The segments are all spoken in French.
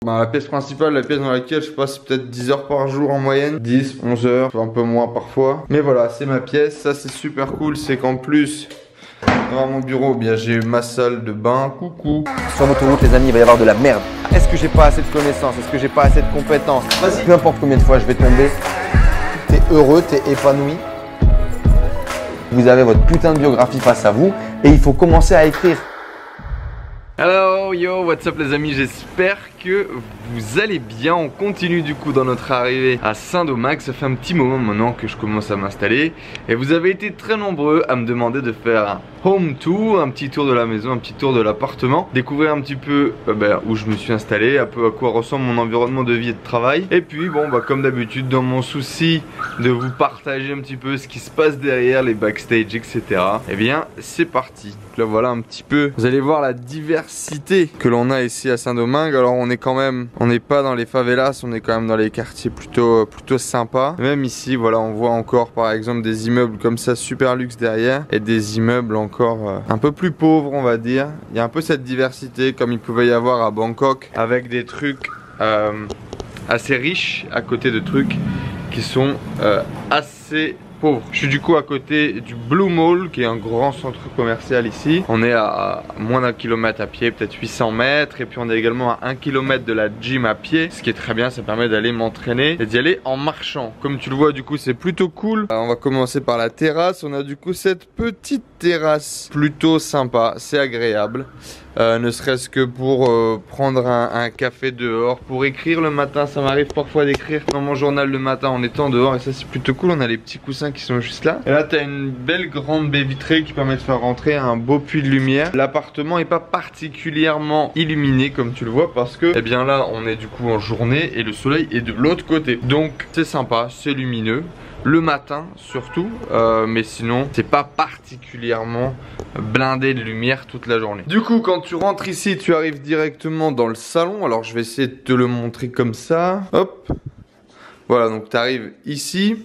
Bah, la pièce principale, la pièce dans laquelle je passe peut-être 10 heures par jour en moyenne, 10, 11 heures, un peu moins parfois. Mais voilà, c'est ma pièce, ça c'est super cool, c'est qu'en plus, dans mon bureau, bien j'ai ma salle de bain, coucou. Sur l'autoroute, les amis, il va y avoir de la merde. Est-ce que j'ai pas assez de connaissances? Est-ce que j'ai pas assez de compétences? Peu importe combien de fois je vais tomber, t'es heureux, t'es épanoui. Vous avez votre putain de biographie face à vous et il faut commencer à écrire. Hello, yo, what's up les amis, j'espère que vous allez bien. On continue du coup dans notre arrivée à Saint-Domingue. Ça fait un petit moment maintenant que je commence à m'installer et vous avez été très nombreux à me demander de faire un home tour, un petit tour de la maison, un petit tour de l'appartement, découvrir un petit peu où je me suis installé, un peu à quoi ressemble mon environnement de vie et de travail. Et puis bon comme d'habitude, dans mon souci de vous partager un petit peu ce qui se passe derrière les backstage, etc. Et bien c'est parti. Donc là voilà un petit peu, vous allez voir la diversité que l'on a ici à Saint-Domingue. Alors on n'est pas dans les favelas, on est quand même dans les quartiers plutôt sympas. Même ici voilà, on voit encore par exemple des immeubles comme ça super luxe derrière et des immeubles encore un peu plus pauvres on va dire. Il y a un peu cette diversité comme il pouvait y avoir à Bangkok, avec des trucs assez riches à côté de trucs qui sont assez pauvres. Je suis du coup à côté du Blue Mall qui est un grand centre commercial ici. On est à moins d'un kilomètre à pied, peut-être 800 mètres. Et puis on est également à 1 kilomètre de la gym à pied. Ce qui est très bien, ça permet d'aller m'entraîner et d'y aller en marchant. Comme tu le vois du coup c'est plutôt cool. On va commencer par la terrasse. On a du coup cette petite terrasse plutôt sympa, c'est agréable. Ne serait-ce que pour prendre un café dehors, pour écrire le matin. Ça m'arrive parfois d'écrire dans mon journal le matin en étant dehors et ça c'est plutôt cool. On a les petits coussins qui sont juste là. Et là t'as une belle grande baie vitrée qui permet de faire rentrer un beau puits de lumière. L'appartement est pas particulièrement illuminé comme tu le vois parce que bien là on est du coup en journée et le soleil est de l'autre côté. Donc c'est sympa, c'est lumineux. Le matin surtout, mais sinon c'est pas particulièrement blindé de lumière toute la journée. Du coup quand tu rentres ici tu arrives directement dans le salon. Alors je vais essayer de te le montrer comme ça. Hop. Voilà, donc tu arrives ici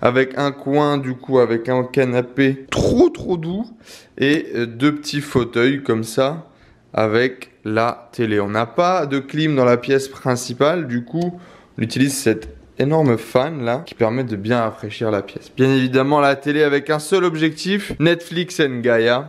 avec un coin du coup avec un canapé trop doux et deux petits fauteuils comme ça avec la télé. On n'a pas de clim dans la pièce principale, du coup on utilise cette énorme fan là qui permet de bien rafraîchir la pièce. Bien évidemment la télé avec un seul objectif, Netflix and Gaia.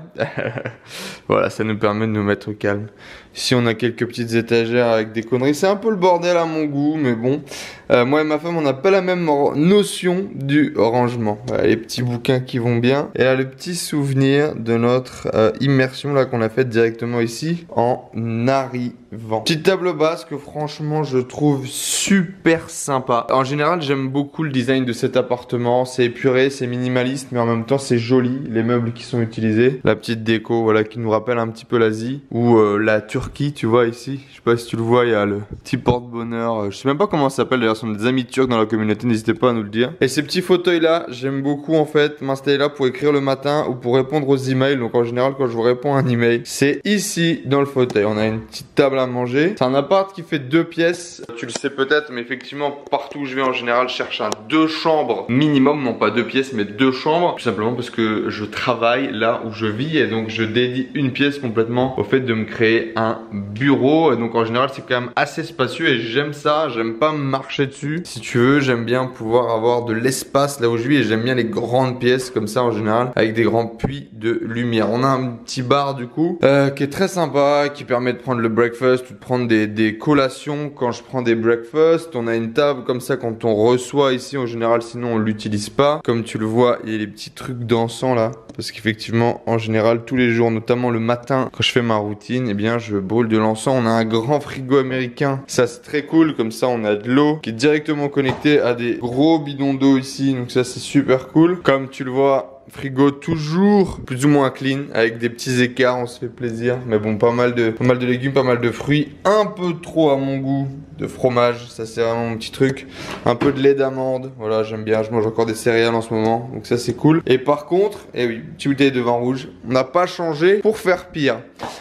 Voilà, ça nous permet de nous mettre au calme. Ici on a quelques petites étagères avec des conneries, c'est un peu le bordel à mon goût mais bon. Moi et ma femme on n'a pas la même notion du rangement. Voilà, les petits bouquins qui vont bien. Et là le petit souvenir de notre immersion là qu'on a faite directement ici en arrivant. Petite table basse que franchement je trouve super sympa. En général j'aime beaucoup le design de cet appartement. C'est épuré, c'est minimaliste mais en même temps c'est joli. Les meubles qui sont utilisés. La petite déco voilà qui nous rappelle un petit peu l'Asie ou la Turquie, tu vois ici. Je sais pas si tu le vois, il y a le petit porte-bonheur. Je sais même pas comment ça s'appelle d'ailleurs. Ce sont des amis turcs dans la communauté, n'hésitez pas à nous le dire. Et ces petits fauteuils là, j'aime beaucoup en fait m'installer là pour écrire le matin ou pour répondre aux emails. Donc en général quand je vous réponds à un email, c'est ici dans le fauteuil. On a une petite table à manger. C'est un appart qui fait 2 pièces. Tu le sais peut-être, mais effectivement partout où je vais en général je cherche un 2 chambres minimum, non pas 2 pièces mais 2 chambres. Tout simplement parce que je travaille là où je vis et donc je dédie une pièce complètement au fait de me créer un bureau. Et donc en général c'est quand même assez spacieux et j'aime ça. J'aime pas marcher dessus. Si tu veux, j'aime bien pouvoir avoir de l'espace là où je vis et j'aime bien les grandes pièces comme ça en général avec des grands puits de lumière. On a un petit bar du coup qui est très sympa, qui permet de prendre le breakfast ou de prendre des collations quand je prends des breakfasts. On a une table comme ça quand on reçoit ici en général, sinon on l'utilise pas. Comme tu le vois, il y a les petits trucs d'encens là parce qu'effectivement en général tous les jours, notamment le matin quand je fais ma routine, eh bien je brûle de l'encens. On a un grand frigo américain, ça c'est très cool, comme ça on a de l'eau qui est directement connectée à des gros bidons d'eau ici, donc ça c'est super cool. Comme tu le vois, frigo toujours plus ou moins clean avec des petits écarts, on se fait plaisir. Mais bon, pas mal de légumes, pas mal de fruits, un peu trop à mon goût de fromage, ça c'est vraiment mon petit truc. Un peu de lait d'amande, voilà j'aime bien, je mange encore des céréales en ce moment, donc ça c'est cool. Et par contre, eh oui, petite bouteille de vin rouge, on n'a pas changé pour faire pire.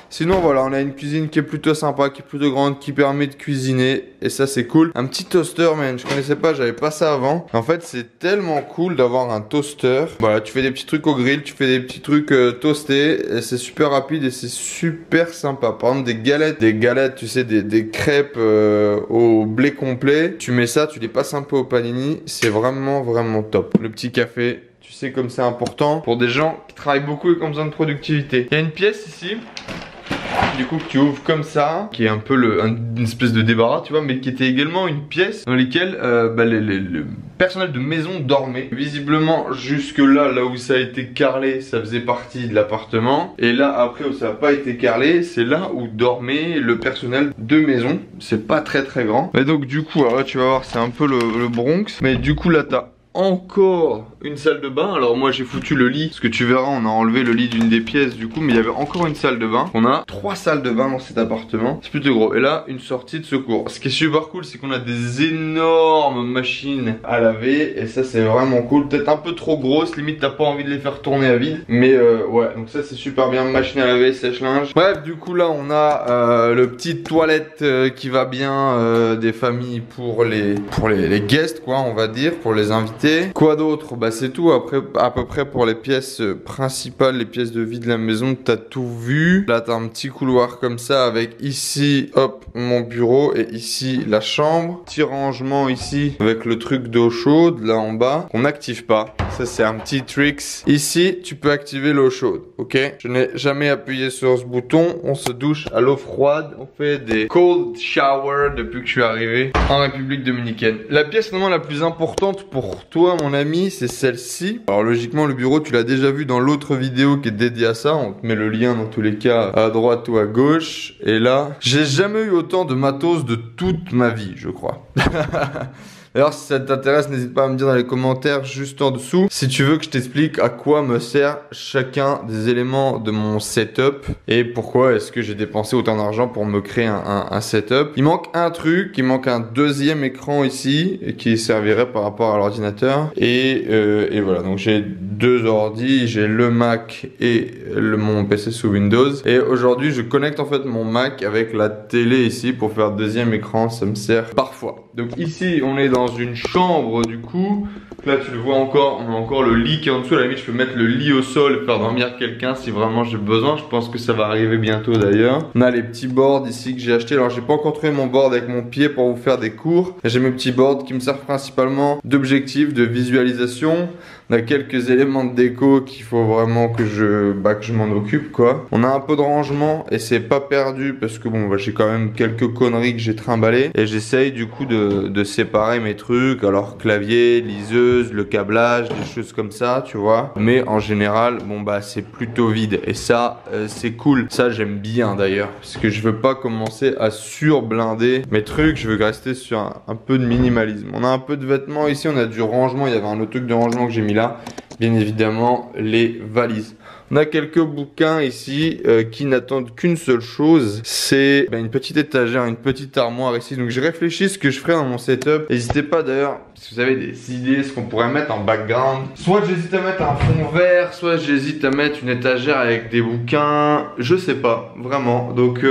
Sinon voilà, on a une cuisine qui est plutôt sympa, qui est plutôt grande, qui permet de cuisiner, et ça c'est cool. Un petit toaster, man, je connaissais pas, j'avais pas ça avant. En fait c'est tellement cool d'avoir un toaster. Voilà, tu fais des petits trucs au grill, tu fais des petits trucs toastés, et c'est super rapide et c'est super sympa. Par exemple des galettes, tu sais, des crêpes au blé complet, tu mets ça, tu les passes un peu au panini, c'est vraiment top. Le petit café, tu sais comme c'est important pour des gens qui travaillent beaucoup et qui ont besoin de productivité. Il y a une pièce ici, du coup que tu ouvres comme ça, qui est un peu une espèce de débarras, tu vois, mais qui était également une pièce dans laquelle le personnel de maison dormait. Visiblement jusque là où ça a été carrelé, ça faisait partie de l'appartement, et là après où ça n'a pas été carrelé, c'est là où dormait le personnel de maison. C'est pas très grand, mais donc du coup alors là tu vas voir, c'est un peu le Bronx, mais du coup là t'as encore une salle de bain. Alors moi j'ai foutu le lit, parce que tu verras on a enlevé le lit d'une des pièces du coup, mais il y avait encore une salle de bain. On a 3 salles de bain dans cet appartement, c'est plutôt gros. Et là une sortie de secours. Ce qui est super cool, c'est qu'on a des énormes machines à laver, et ça c'est vraiment cool. Peut-être un peu trop grosse, limite t'as pas envie de les faire tourner à vide, mais ouais, donc ça c'est super bien. Machine à laver, sèche-linge. Bref, du coup là on a le petit toilette qui va bien des familles pour les guests quoi, on va dire, pour les invités. Quoi d'autre? Bah c'est tout. Après à peu près pour les pièces principales, les pièces de vie de la maison, t'as tout vu. Là t'as un petit couloir comme ça avec ici hop mon bureau et ici la chambre. Petit rangement ici avec le truc d'eau chaude là en bas qu'on n'active pas. Ça c'est un petit tricks. Ici tu peux activer l'eau chaude, ok? Je n'ai jamais appuyé sur ce bouton. On se douche à l'eau froide. On fait des cold shower depuis que je suis arrivé en République Dominicaine. La pièce vraiment la plus importante pour toi mon ami, c'est celle-ci. Alors logiquement le bureau tu l'as déjà vu dans l'autre vidéo qui est dédiée à ça. On te met le lien dans tous les cas à droite ou à gauche. Et là, j'ai jamais eu autant de matos de toute ma vie, je crois. D'ailleurs si ça t'intéresse, n'hésite pas à me dire dans les commentaires juste en dessous si tu veux que je t'explique à quoi me sert chacun des éléments de mon setup et pourquoi est-ce que j'ai dépensé autant d'argent pour me créer un setup. Il manque un truc, il manque un deuxième écran ici qui servirait par rapport à l'ordinateur et voilà, donc j'ai 2 ordi, j'ai le Mac et mon PC sous Windows, et aujourd'hui je connecte en fait mon Mac avec la télé ici pour faire deuxième écran, ça me sert parfois. Donc ici on est dans une chambre du coup, là tu le vois encore, on a encore le lit qui est en dessous. À la limite je peux mettre le lit au sol et faire dormir quelqu'un si vraiment j'ai besoin. Je pense que ça va arriver bientôt d'ailleurs. On a les petits boards ici que j'ai acheté. Alors j'ai pas encore trouvé mon board avec mon pied pour vous faire des cours. J'ai mes petits boards qui me servent principalement d'objectifs, de visualisation. On a quelques éléments de déco qu'il faut vraiment que je m'en occupe quoi. On a un peu de rangement et c'est pas perdu parce que bon j'ai quand même quelques conneries que j'ai trimballées, et j'essaye du coup de séparer mes trucs. Alors clavier, liseuse, le câblage, des choses comme ça tu vois. Mais en général bon c'est plutôt vide, et ça c'est cool. Ça j'aime bien d'ailleurs, parce que je veux pas commencer à surblinder mes trucs. Je veux rester sur un peu de minimalisme. On a un peu de vêtements ici, on a du rangement. Il y avait un autre truc de rangement que j'ai mis là. Bien évidemment les valises. On a quelques bouquins ici qui n'attendent qu'une seule chose, c'est une petite étagère, une petite armoire ici. Donc j'ai réfléchi ce que je ferais dans mon setup. N'hésitez pas d'ailleurs, si vous avez des idées, ce qu'on pourrait mettre en background. Soit j'hésite à mettre un fond vert, soit j'hésite à mettre une étagère avec des bouquins. Je sais pas, vraiment. Donc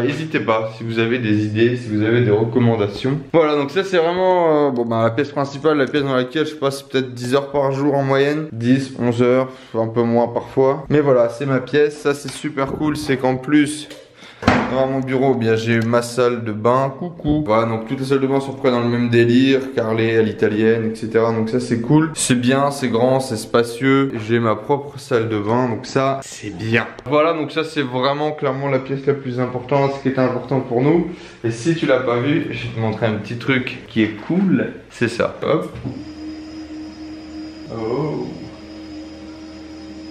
n'hésitez pas si vous avez des idées, si vous avez des recommandations. Voilà, donc ça c'est vraiment la pièce principale, la pièce dans laquelle je passe peut-être 10 heures par jour en moyenne. 10, 11 heures, un peu moins parfois. Mais voilà, c'est ma pièce. Ça c'est super cool, c'est qu'en plus dans mon bureau, j'ai ma salle de bain, coucou. Voilà, donc toutes les salles de bain sont près dans le même délire, carrelées à l'italienne, etc. Donc ça c'est cool. C'est bien, c'est grand, c'est spacieux. J'ai ma propre salle de bain, donc ça c'est bien. Voilà, donc ça c'est vraiment clairement la pièce la plus importante, ce qui est important pour nous. Et si tu l'as pas vu, je vais te montrer un petit truc qui est cool. C'est ça. Hop. Oh.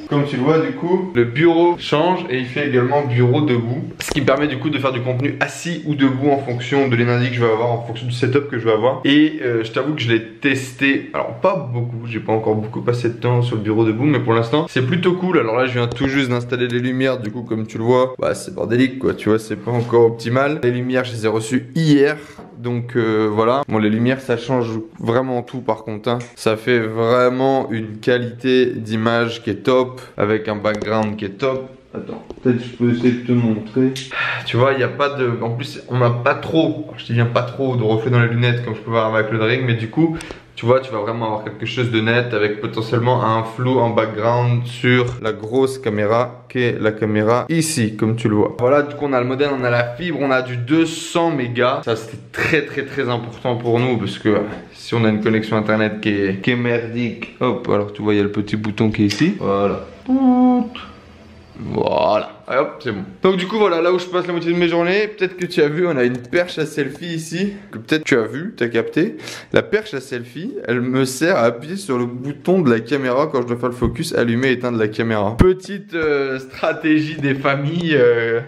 comme tu le vois du coup, le bureau change et il fait également bureau debout. Ce qui me permet du coup de faire du contenu assis ou debout en fonction de l'énergie que je vais avoir, en fonction du setup que je vais avoir. Et je t'avoue que je l'ai testé, alors pas beaucoup, j'ai pas encore beaucoup passé de temps sur le bureau debout, mais pour l'instant c'est plutôt cool. Alors là je viens tout juste d'installer les lumières, du coup comme tu le vois, bah c'est bordélique quoi, tu vois, c'est pas encore optimal. Les lumières je les ai reçues hier. Donc voilà, bon les lumières ça change vraiment tout par contre hein. Ça fait vraiment une qualité d'image qui est top, avec un background qui est top. Attends, peut-être je peux essayer de te montrer. Tu vois, il n'y a pas de... En plus, on n'a pas trop, je te dis pas trop de reflets dans les lunettes comme je peux voir avec le Ring, mais du coup, tu vois, tu vas vraiment avoir quelque chose de net avec potentiellement un flou en background sur la grosse caméra qui est la caméra ici, comme tu le vois. Voilà, du coup, on a le modem, on a la fibre, on a du 200 mégas. Ça, c'était très important pour nous parce que si on a une connexion internet qui est merdique, hop, alors tu vois, il y a le petit bouton qui est ici. Voilà. Voilà, et hop, c'est bon. Donc du coup voilà, là où je passe la moitié de mes journées, peut-être que tu as vu, on a une perche à selfie ici, que peut-être tu as vu, tu as capté. La perche à selfie, elle me sert à appuyer sur le bouton de la caméra quand je dois faire le focus, allumer et éteindre la caméra. Petite stratégie des familles,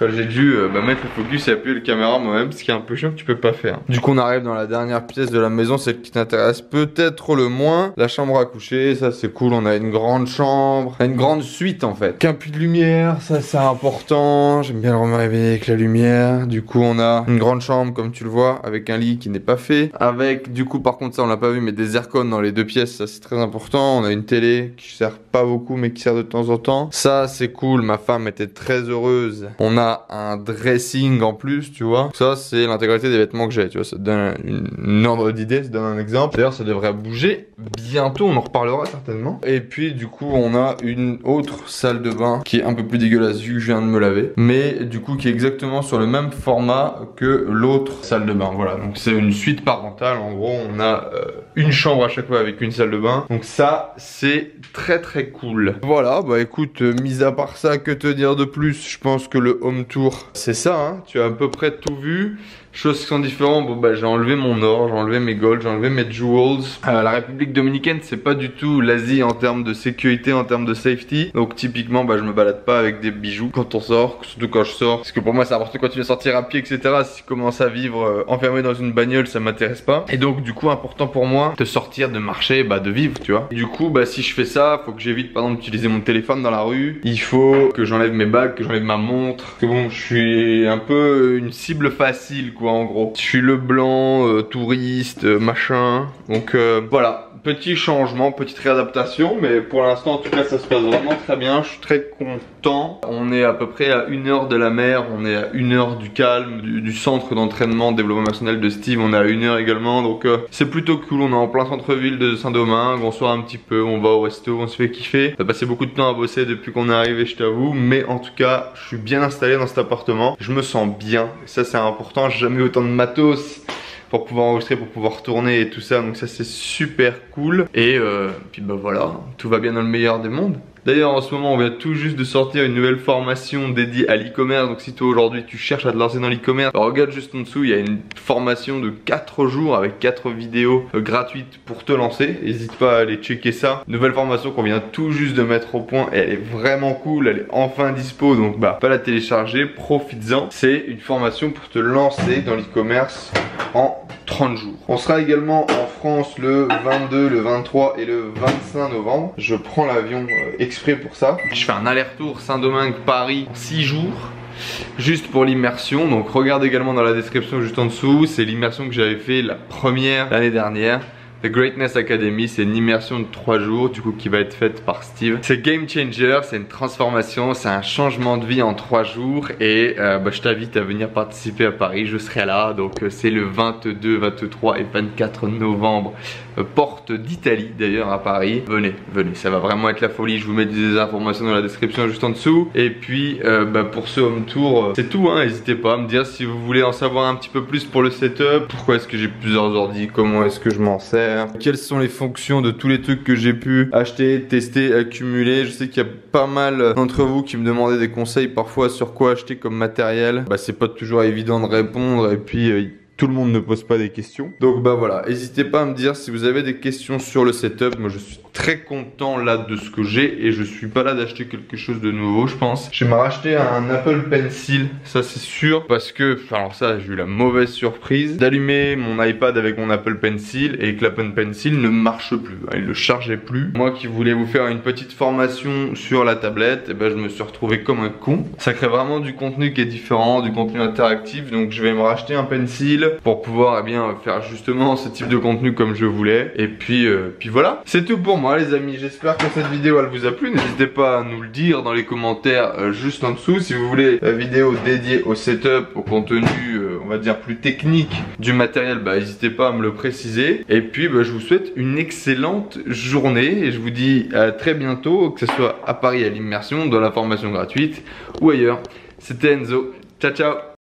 j'ai dû mettre le focus et appuyer la caméra moi-même, ce qui est un peu chiant que tu peux pas faire. Du coup on arrive dans la dernière pièce de la maison, celle qui t'intéresse peut-être le moins, la chambre à coucher. Ça c'est cool, on a une grande chambre, une grande suite en fait, qu'un puits de lumière. Ça c'est important, j'aime bien le réveiller avec la lumière. Du coup on a une grande chambre comme tu le vois, avec un lit qui n'est pas fait, avec du coup par contre ça on l'a pas vu mais des aircons dans les deux pièces, ça c'est très important. On a une télé qui sert pas beaucoup mais qui sert de temps en temps, ça c'est cool, ma femme était très heureuse. On a un dressing en plus tu vois, ça c'est l'intégralité des vêtements que j'ai, tu vois, ça te donne une ordre d'idée, ça te donne un exemple. D'ailleurs ça devrait bouger bientôt, on en reparlera certainement. Et puis du coup on a une autre salle de bain qui est un peu plus dégueulasse vu que je viens de me laver, mais du coup qui est exactement sur le même format que l'autre salle de bain. Voilà, donc c'est une suite parentale. En gros on a une chambre à chaque fois avec une salle de bain, donc ça c'est très cool. Voilà, bah écoute, mis à part ça, que te dire de plus? Je pense que le home tour c'est ça hein, tu as à peu près tout vu. Choses qui sont différentes, bon bah j'ai enlevé mon or, j'ai enlevé mes golds, j'ai enlevé mes jewels. La République Dominicaine c'est pas du tout l'Asie en termes de sécurité, en termes de safety. Donc typiquement bah je me balade pas avec des bijoux quand on sort, surtout quand je sors. Parce que pour moi c'est important quand tu viens sortir à pied etc. Si tu commences à vivre enfermé dans une bagnole ça m'intéresse pas. Et donc du coup important pour moi de sortir, de marcher, bah de vivre tu vois. Et du coup bah si je fais ça, faut que j'évite par exemple d'utiliser mon téléphone dans la rue. Il faut que j'enlève mes bagues, que j'enlève ma montre. Parce que bon je suis un peu une cible facile quoi. En gros, je suis le blanc, touriste, machin. Donc voilà, petit changement, petite réadaptation. Mais pour l'instant en tout cas ça se passe vraiment très bien. Je suis très content. On est à peu près à 1 heure de la mer. On est à 1 heure du calme, du centre d'entraînement développement personnel de Steve. On est à 1 heure également. Donc c'est plutôt cool. On est en plein centre-ville de Saint-Domingue. On sort un petit peu, on va au resto, on se fait kiffer. On a passé beaucoup de temps à bosser depuis qu'on est arrivé je t'avoue. Mais en tout cas je suis bien installé dans cet appartement. Je me sens bien. Et ça c'est important. J'ai jamais eu autant de matos pour pouvoir enregistrer, pour pouvoir tourner et tout ça, donc ça c'est super cool. Et puis bah voilà, tout va bien dans le meilleur des mondes. D'ailleurs en ce moment on vient tout juste de sortir une nouvelle formation dédiée à l'e-commerce. Donc si toi aujourd'hui tu cherches à te lancer dans l'e-commerce, regarde juste en dessous, il y a une formation de 4 jours avec 4 vidéos gratuites pour te lancer. N'hésite pas à aller checker ça. Nouvelle formation qu'on vient tout juste de mettre au point et elle est vraiment cool, elle est enfin dispo. Donc bah pas la télécharger, profites-en. C'est une formation pour te lancer dans l'e-commerce en 30 jours. On sera également en France le 22, le 23 et le 25 novembre. Je prends l'avion exprès pour ça. Je fais un aller-retour Saint-Domingue-Paris 6 jours. Juste pour l'immersion. Donc regarde également dans la description juste en dessous. C'est l'immersion que j'avais fait la première l'année dernière. The Greatness Academy, c'est une immersion de 3 jours du coup qui va être faite par Steve. C'est game changer, c'est une transformation, c'est un changement de vie en 3 jours. Et je t'invite à venir participer à Paris, je serai là. Donc c'est le 22, 23 et 24 novembre. Porte d'Italie d'ailleurs à Paris. Venez, ça va vraiment être la folie. Je vous mets des informations dans la description juste en dessous. Et puis pour ce home tour, c'est tout hein. N'hésitez pas à me dire si vous voulez en savoir un petit peu plus pour le setup. Pourquoi est-ce que j'ai plusieurs ordi, comment est-ce que je m'en sers, quelles sont les fonctions de tous les trucs que j'ai pu acheter, tester, accumuler. Je sais qu'il y a pas mal d'entre vous qui me demandaient des conseils parfois sur quoi acheter comme matériel. C'est pas toujours évident de répondre et puis tout le monde ne pose pas des questions. Donc bah voilà, n'hésitez pas à me dire si vous avez des questions sur le setup. Moi je suis très content là de ce que j'ai et je suis pas là d'acheter quelque chose de nouveau, je pense. Je vais me racheter un Apple Pencil, ça c'est sûr, parce que, alors ça j'ai eu la mauvaise surprise d'allumer mon iPad avec mon Apple Pencil et que l'Apple Pencil ne marche plus, il ne chargeait plus. Moi qui voulais vous faire une petite formation sur la tablette, et ben je me suis retrouvé comme un con. Ça crée vraiment du contenu qui est différent, du contenu interactif, donc je vais me racheter un Pencil pour pouvoir faire justement ce type de contenu comme je voulais. Et puis voilà, c'est tout pour moi les amis. J'espère que cette vidéo elle vous a plu. N'hésitez pas à nous le dire dans les commentaires juste en dessous. Si vous voulez la vidéo dédiée au setup, au contenu on va dire plus technique du matériel, bah n'hésitez pas à me le préciser. Et puis je vous souhaite une excellente journée et je vous dis à très bientôt, que ce soit à Paris à l'immersion, dans la formation gratuite ou ailleurs. C'était Enzo, ciao ciao.